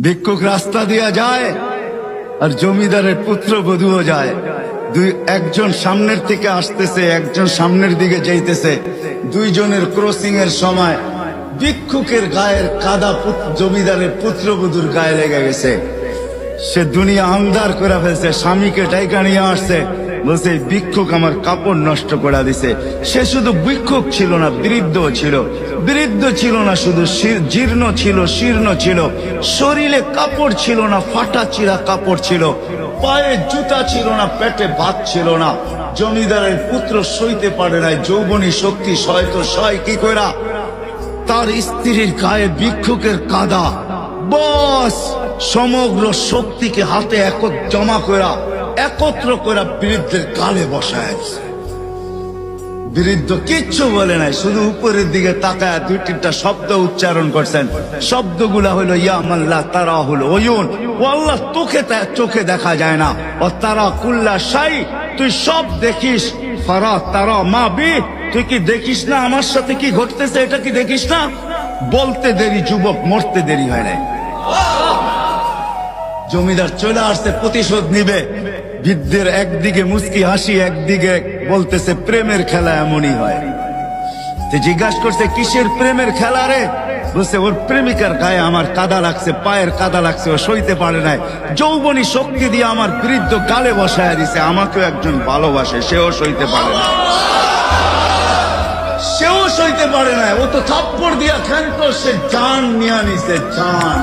ভিক্ষুক রাস্তা দিয়া যায় আর জমিদারের পুত্রবধূও যায়। একজন সামনের থেকে আসতেছে, একজন সামনের দিকে যাইতেছে। দুইজনের ক্রসিং এর সময় ভিক্ষুকের গায়ের কাদা জমিদারের পুত্রবধূর গায়ে লেগে গেছে। সে দুনিয়া আন্ধার করে ফেলছে, স্বামীকে ডাইকা নিয়ে আসছে, বলছে ভিক্ষুক আমার কাপড় নষ্ট করে দিছে। সে শুধু ভিক্ষুক ছিল না, বৃদ্ধ ছিল। বৃদ্ধ ছিল না শুধু, জীর্ণ ছিল, শীর্ণ ছিল। শরীরে কাপড় ছিল না, ফাটা চিরা কাপড় ছিল। পায়ে জুতা ছিল না, পেটে ভাত ছিল না। জমিদারের পুত্র সইতে পারে নাই, যৌবনী শক্তি সয় তো সয় কি কইরা। তার স্ত্রীর গায়ে ভিক্ষুকের কাদা, বস সমগ্র শক্তিকে হাতে জমা করা, একত্র করা বৃদ্ধের গালে বসায়। বৃদ্ধ কিচ্ছু বলে নাই, শুধু উপরের দিকে তাকায় দুই তিনটা শব্দ উচ্চারণ করছেন। শব্দগুলা হলো ইয়া মাল্লা তারা হলো ওয়ুন, ও আল্লাহ তোকে চোখে দেখা যায় না। ও তারা কুল্লা শাই, তুই সব দেখিস। ফারা তারা মা বি, তুই কি দেখিস না আমার সাথে কি ঘটতেছে, এটা কি দেখিস না? বলতে দেরি যুবক, মরতে দেরি হয় নাই। জমিদার চলে আসছে, প্রতিশোধ নিবে। বৃদ্ধের একদিকে মুস্কি হাসি, একদিকে বলতেছে প্রেমের খেলা এমনই হয়। জিজ্ঞাসা করছে কিসের প্রেমের খেলা রে? বলছে ওর প্রেমিকার গায়ে আমার কাদা লাগছে, পায়ের কাদা লাগছে, ও সইতে পারে নাই। যৌবনী শক্তি দিয়ে আমার বৃদ্ধ গালে বসায় দিছে। আমাকেও একজন ভালোবাসে, সেও সইতে পারে না, সেও সইতে পারে না। ও তো থাপ্পড় দিয়া ক্ষান্ত, সে জান নিয়ে নিছে, জান।